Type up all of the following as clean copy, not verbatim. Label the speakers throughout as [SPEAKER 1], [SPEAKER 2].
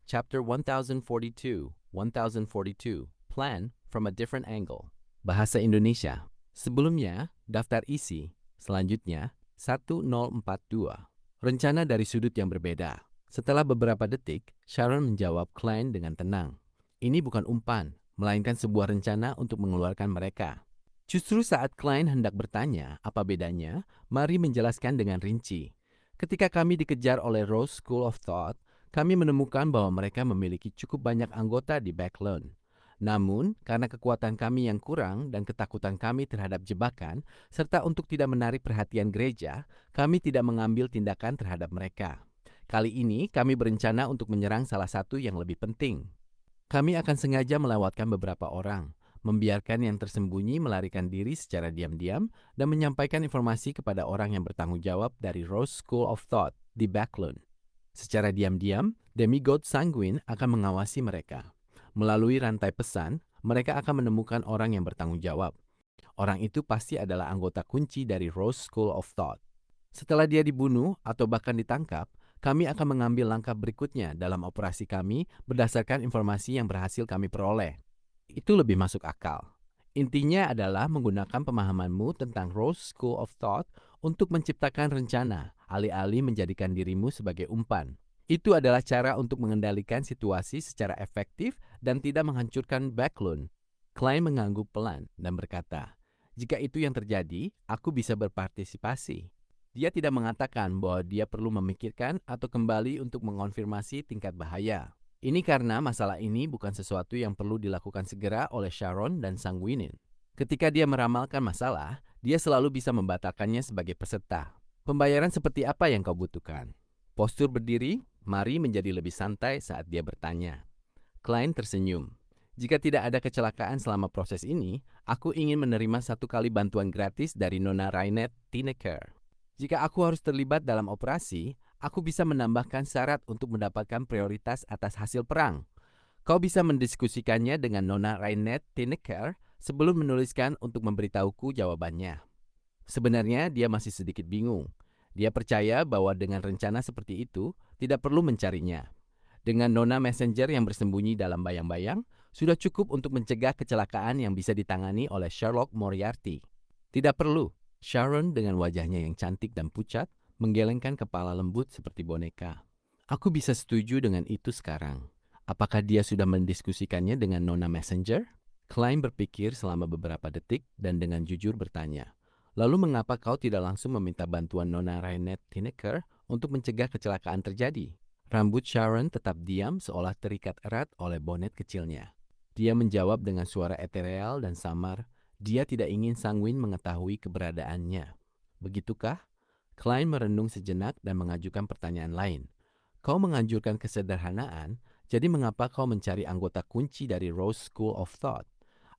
[SPEAKER 1] Chapter 1042, 1042, Plan from a Different Angle. Bahasa Indonesia. Sebelumnya, daftar isi. Selanjutnya, 1042. Rencana dari sudut yang berbeda. Setelah beberapa detik, Sharon menjawab Klein dengan tenang. Ini bukan umpan, melainkan sebuah rencana untuk mengeluarkan mereka. Justru saat Klein hendak bertanya apa bedanya, Mari menjelaskan dengan rinci. Ketika kami dikejar oleh Rose School of Thought, kami menemukan bahwa mereka memiliki cukup banyak anggota di Backlund. Namun, karena kekuatan kami yang kurang dan ketakutan kami terhadap jebakan, serta untuk tidak menarik perhatian gereja, kami tidak mengambil tindakan terhadap mereka. Kali ini, kami berencana untuk menyerang salah satu yang lebih penting. Kami akan sengaja melewatkan beberapa orang, membiarkan yang tersembunyi melarikan diri secara diam-diam, dan menyampaikan informasi kepada orang yang bertanggung jawab dari Rose School of Thought di Backlund. Secara diam-diam, demigod Sanguine akan mengawasi mereka. Melalui rantai pesan, mereka akan menemukan orang yang bertanggung jawab. Orang itu pasti adalah anggota kunci dari Rose School of Thought. Setelah dia dibunuh atau bahkan ditangkap, kami akan mengambil langkah berikutnya dalam operasi kami berdasarkan informasi yang berhasil kami peroleh. Itu lebih masuk akal. Intinya adalah menggunakan pemahamanmu tentang Rose School of Thought untuk menciptakan rencana, alih-alih menjadikan dirimu sebagai umpan. Itu adalah cara untuk mengendalikan situasi secara efektif dan tidak menghancurkan Backlund. Klein mengangguk pelan dan berkata, "Jika itu yang terjadi, aku bisa berpartisipasi." Dia tidak mengatakan bahwa dia perlu memikirkan atau kembali untuk mengonfirmasi tingkat bahaya. Ini karena masalah ini bukan sesuatu yang perlu dilakukan segera oleh Sharon dan Sanguinin. Ketika dia meramalkan masalah, dia selalu bisa membatalkannya sebagai peserta. Pembayaran seperti apa yang kau butuhkan? Postur berdiri, Mari menjadi lebih santai saat dia bertanya. Klein tersenyum. Jika tidak ada kecelakaan selama proses ini, aku ingin menerima 1 kali bantuan gratis dari Nona Rainet Tineker. Jika aku harus terlibat dalam operasi, aku bisa menambahkan syarat untuk mendapatkan prioritas atas hasil perang. Kau bisa mendiskusikannya dengan Nona Rainet Tineker sebelum menuliskan untuk memberitahuku jawabannya. Sebenarnya dia masih sedikit bingung. Dia percaya bahwa dengan rencana seperti itu, tidak perlu mencarinya. Dengan Nona Messenger yang bersembunyi dalam bayang-bayang, sudah cukup untuk mencegah kecelakaan yang bisa ditangani oleh Sherlock Moriarty. Tidak perlu. Sharon dengan wajahnya yang cantik dan pucat, menggelengkan kepala lembut seperti boneka. Aku bisa setuju dengan itu sekarang. Apakah dia sudah mendiskusikannya dengan Nona Messenger? Klein berpikir selama beberapa detik dan dengan jujur bertanya, "Lalu mengapa kau tidak langsung meminta bantuan Nona Rainet Tineker untuk mencegah kecelakaan terjadi?" Rambut Sharon tetap diam seolah terikat erat oleh bonet kecilnya. Dia menjawab dengan suara etereal dan samar, dia tidak ingin Sanguin mengetahui keberadaannya. Begitukah? Klein merenung sejenak dan mengajukan pertanyaan lain. Kau menganjurkan kesederhanaan, jadi mengapa kau mencari anggota kunci dari Rose School of Thought?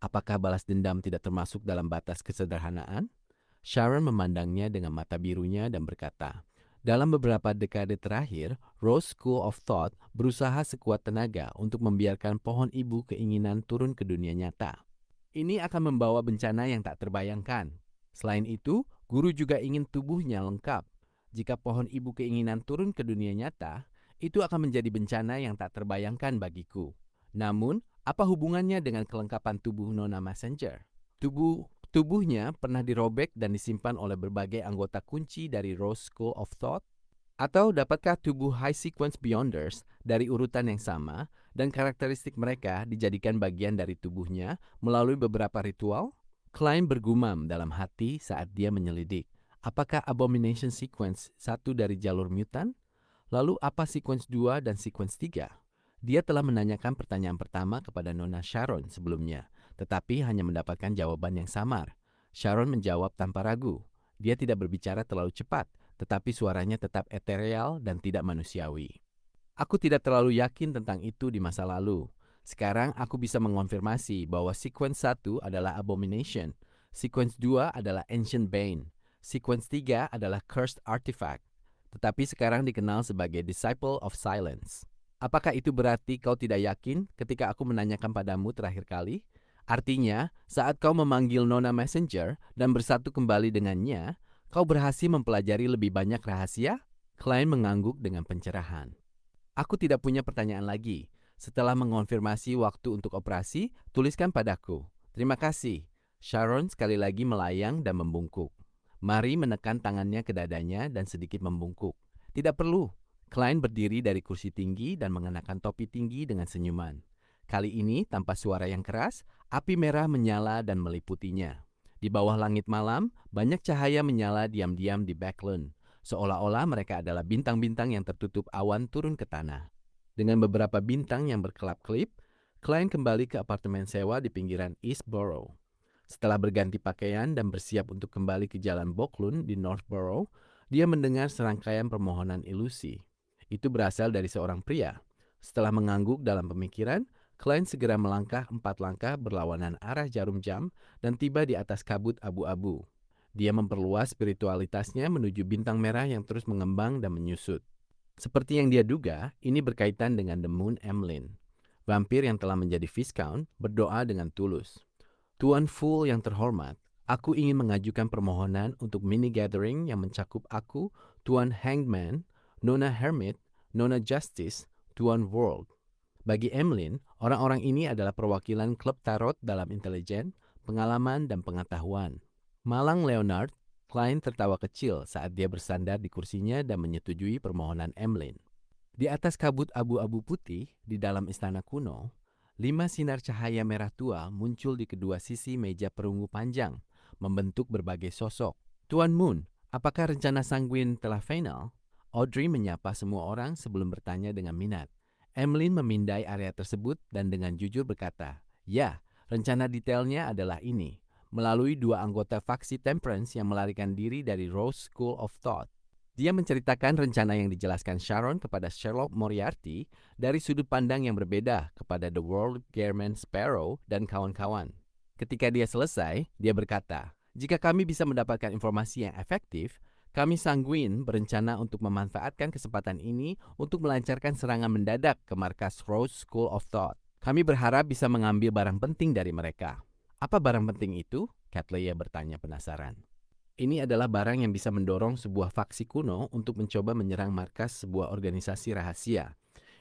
[SPEAKER 1] Apakah balas dendam tidak termasuk dalam batas kesederhanaan? Sharon memandangnya dengan mata birunya dan berkata, dalam beberapa dekade terakhir, Rose School of Thought berusaha sekuat tenaga untuk membiarkan pohon ibu keinginan turun ke dunia nyata. Ini akan membawa bencana yang tak terbayangkan. Selain itu, guru juga ingin tubuhnya lengkap. Jika pohon ibu keinginan turun ke dunia nyata, itu akan menjadi bencana yang tak terbayangkan bagiku. Namun, apa hubungannya dengan kelengkapan tubuh Nona Messenger? Tubuhnya pernah dirobek dan disimpan oleh berbagai anggota kunci dari Rose School of Thought? Atau dapatkah tubuh High Sequence Beyonders dari urutan yang sama dan karakteristik mereka dijadikan bagian dari tubuhnya melalui beberapa ritual? Klein bergumam dalam hati saat dia menyelidik. Apakah Abomination Sequence satu dari jalur mutan? Lalu apa Sequence 2 dan Sequence 3? Dia telah menanyakan pertanyaan pertama kepada Nona Sharon sebelumnya, tetapi hanya mendapatkan jawaban yang samar. Sharon menjawab tanpa ragu. Dia tidak berbicara terlalu cepat, tetapi suaranya tetap etereal dan tidak manusiawi. Aku tidak terlalu yakin tentang itu di masa lalu. Sekarang aku bisa mengonfirmasi bahwa Sequence 1 adalah Abomination, Sequence 2 adalah Ancient Bane, Sequence 3 adalah Cursed Artifact, tetapi sekarang dikenal sebagai Disciple of Silence. Apakah itu berarti kau tidak yakin ketika aku menanyakan padamu terakhir kali? Artinya, saat kau memanggil Nona Messenger dan bersatu kembali dengannya, kau berhasil mempelajari lebih banyak rahasia? Klein mengangguk dengan pencerahan. Aku tidak punya pertanyaan lagi. Setelah mengonfirmasi waktu untuk operasi, tuliskan padaku. Terima kasih. Sharon sekali lagi melayang dan membungkuk. Mary menekan tangannya ke dadanya dan sedikit membungkuk. Tidak perlu. Klein berdiri dari kursi tinggi dan mengenakan topi tinggi dengan senyuman. Kali ini, tanpa suara yang keras, api merah menyala dan meliputinya. Di bawah langit malam, banyak cahaya menyala diam-diam di Backlund, seolah-olah mereka adalah bintang-bintang yang tertutup awan turun ke tanah. Dengan beberapa bintang yang berkelap-kelip, Klein kembali ke apartemen sewa di pinggiran East Borough. Setelah berganti pakaian dan bersiap untuk kembali ke jalan Boklund di Northborough, dia mendengar serangkaian permohonan ilusi. Itu berasal dari seorang pria. Setelah mengangguk dalam pemikiran, Klein segera melangkah 4 langkah berlawanan arah jarum jam dan tiba di atas kabut abu-abu. Dia memperluas spiritualitasnya menuju bintang merah yang terus mengembang dan menyusut. Seperti yang dia duga, ini berkaitan dengan The Moon Emlyn. Vampir yang telah menjadi Viscount berdoa dengan tulus. Tuan Fool yang terhormat, aku ingin mengajukan permohonan untuk mini gathering yang mencakup aku, Tuan Hangman, Nona Hermit, Nona Justice, Tuan World. Bagi Emlyn, orang-orang ini adalah perwakilan klub tarot dalam intelijen, pengalaman, dan pengetahuan. Malang Leonard, Klein tertawa kecil saat dia bersandar di kursinya dan menyetujui permohonan Emlyn. Di atas kabut abu-abu putih di dalam istana kuno, 5 sinar cahaya merah tua muncul di kedua sisi meja perunggu panjang, membentuk berbagai sosok. Tuan Moon, apakah rencana Sanguin telah final? Audrey menyapa semua orang sebelum bertanya dengan minat. Emlyn memindai area tersebut dan dengan jujur berkata, ya, rencana detailnya adalah ini. Melalui 2 anggota faksi Temperance yang melarikan diri dari Rose School of Thought. Dia menceritakan rencana yang dijelaskan Sharon kepada Sherlock Moriarty dari sudut pandang yang berbeda kepada The World Gearman Sparrow dan kawan-kawan. Ketika dia selesai, dia berkata, jika kami bisa mendapatkan informasi yang efektif, kami Sanguin berencana untuk memanfaatkan kesempatan ini untuk melancarkan serangan mendadak ke markas Rose School of Thought. Kami berharap bisa mengambil barang penting dari mereka. Apa barang penting itu? Cattleya bertanya penasaran. Ini adalah barang yang bisa mendorong sebuah faksi kuno untuk mencoba menyerang markas sebuah organisasi rahasia.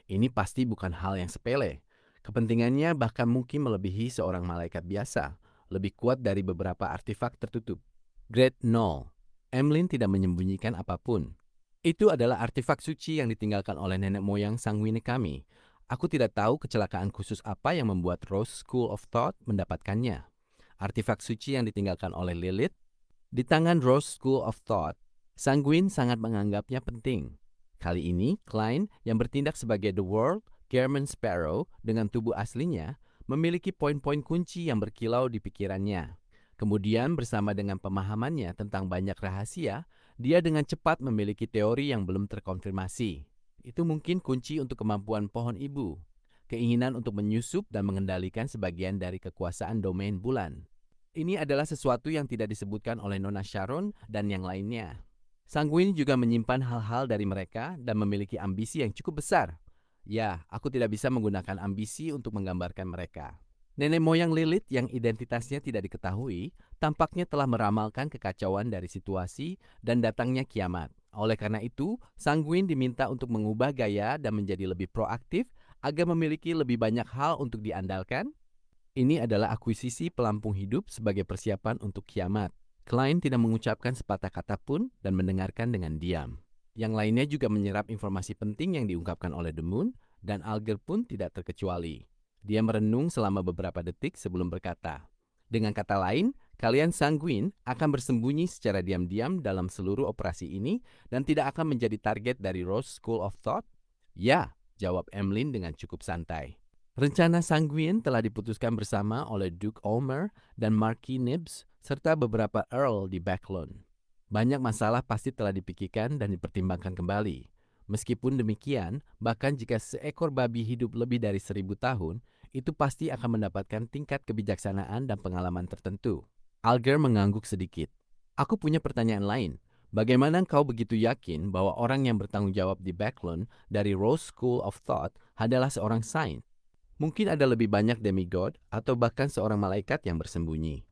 [SPEAKER 1] Ini pasti bukan hal yang sepele. Kepentingannya bahkan mungkin melebihi seorang malaikat biasa, lebih kuat dari beberapa artefak tertutup. Great Null. Emlyn tidak menyembunyikan apapun. Itu adalah artefak suci yang ditinggalkan oleh nenek moyang Sanguine kami. Aku tidak tahu kecelakaan khusus apa yang membuat Rose School of Thought mendapatkannya. Artefak suci yang ditinggalkan oleh Lilith di tangan Rose School of Thought, Sanguin sangat menganggapnya penting. Kali ini, Klein yang bertindak sebagai The World Gearman Sparrow dengan tubuh aslinya memiliki poin-poin kunci yang berkilau di pikirannya. Kemudian bersama dengan pemahamannya tentang banyak rahasia, dia dengan cepat memiliki teori yang belum terkonfirmasi. Itu mungkin kunci untuk kemampuan pohon ibu, keinginan untuk menyusup dan mengendalikan sebagian dari kekuasaan domain bulan. Ini adalah sesuatu yang tidak disebutkan oleh Nona Sharon dan yang lainnya. Sanguin juga menyimpan hal-hal dari mereka dan memiliki ambisi yang cukup besar. Ya, aku tidak bisa menggunakan ambisi untuk menggambarkan mereka. Nenek moyang Lilith yang identitasnya tidak diketahui tampaknya telah meramalkan kekacauan dari situasi dan datangnya kiamat. Oleh karena itu, Sanguin diminta untuk mengubah gaya dan menjadi lebih proaktif agar memiliki lebih banyak hal untuk diandalkan. Ini adalah akuisisi pelampung hidup sebagai persiapan untuk kiamat. Klein tidak mengucapkan sepatah kata pun dan mendengarkan dengan diam. Yang lainnya juga menyerap informasi penting yang diungkapkan oleh The Moon, dan Alger pun tidak terkecuali. Dia merenung selama beberapa detik sebelum berkata, dengan kata lain, kalian Sanguin akan bersembunyi secara diam-diam dalam seluruh operasi ini dan tidak akan menjadi target dari Rose School of Thought? Ya, jawab Emlyn dengan cukup santai. Rencana Sanguin telah diputuskan bersama oleh Duke Ulmer dan Marquis Nibbs serta beberapa Earl di Backlund. Banyak masalah pasti telah dipikirkan dan dipertimbangkan kembali. Meskipun demikian, bahkan jika seekor babi hidup lebih dari 1000 tahun, itu pasti akan mendapatkan tingkat kebijaksanaan dan pengalaman tertentu. Alger mengangguk sedikit. Aku punya pertanyaan lain. Bagaimana kau begitu yakin bahwa orang yang bertanggung jawab di Backlund dari Rose School of Thought adalah seorang saint? Mungkin ada lebih banyak demigod atau bahkan seorang malaikat yang bersembunyi.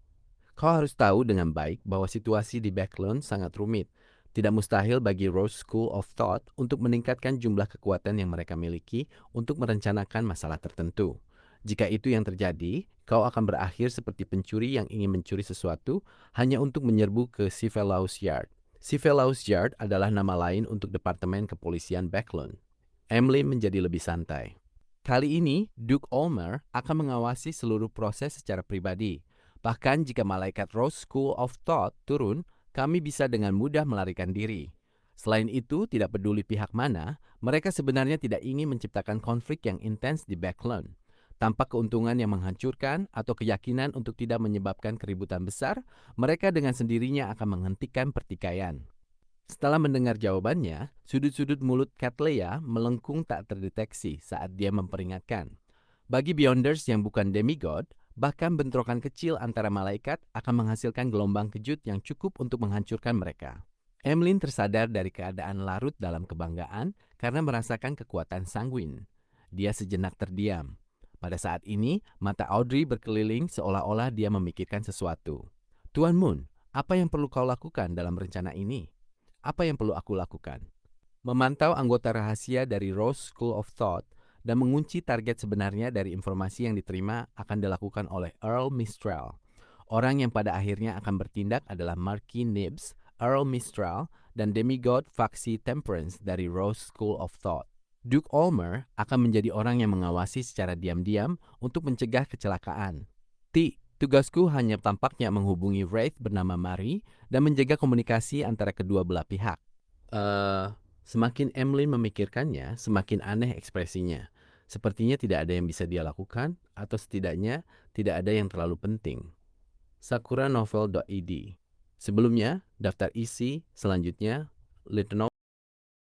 [SPEAKER 1] Kau harus tahu dengan baik bahwa situasi di Backlund sangat rumit. Tidak mustahil bagi Rose School of Thought untuk meningkatkan jumlah kekuatan yang mereka miliki untuk merencanakan masalah tertentu. Jika itu yang terjadi, kau akan berakhir seperti pencuri yang ingin mencuri sesuatu hanya untuk menyerbu ke Sivelaus Yard. Sivelaus Yard adalah nama lain untuk Departemen Kepolisian Backlund. Emlyn menjadi lebih santai. Kali ini, Duke Olmer akan mengawasi seluruh proses secara pribadi. Bahkan jika malaikat Rose School of Thought turun, kami bisa dengan mudah melarikan diri. Selain itu, tidak peduli pihak mana, mereka sebenarnya tidak ingin menciptakan konflik yang intens di Backlund. Tanpa keuntungan yang menghancurkan atau keyakinan untuk tidak menyebabkan keributan besar, mereka dengan sendirinya akan menghentikan pertikaian. Setelah mendengar jawabannya, sudut-sudut mulut Cattleya melengkung tak terdeteksi saat dia memperingatkan. Bagi Beyonders yang bukan demigod, bahkan bentrokan kecil antara malaikat akan menghasilkan gelombang kejut yang cukup untuk menghancurkan mereka. Emlyn tersadar dari keadaan larut dalam kebanggaan karena merasakan kekuatan sanguin. Dia sejenak terdiam. Pada saat ini, mata Audrey berkeliling seolah-olah dia memikirkan sesuatu. Tuan Moon, apa yang perlu kau lakukan dalam rencana ini? Apa yang perlu aku lakukan? Memantau anggota rahasia dari Rose School of Thought dan mengunci target sebenarnya dari informasi yang diterima akan dilakukan oleh Earl Mistral. Orang yang pada akhirnya akan bertindak adalah Marquis Nibs, Earl Mistral, dan demigod faksi Temperance dari Rose School of Thought. Duke Olmer akan menjadi orang yang mengawasi secara diam-diam untuk mencegah kecelakaan. Tugasku hanya tampaknya menghubungi Wraith bernama Mary dan menjaga komunikasi antara kedua belah pihak. Semakin Emlyn memikirkannya, semakin aneh ekspresinya. Sepertinya tidak ada yang bisa dia lakukan, atau setidaknya tidak ada yang terlalu penting. Sakura Novel.id. Sebelumnya, daftar isi, selanjutnya, Lieutenant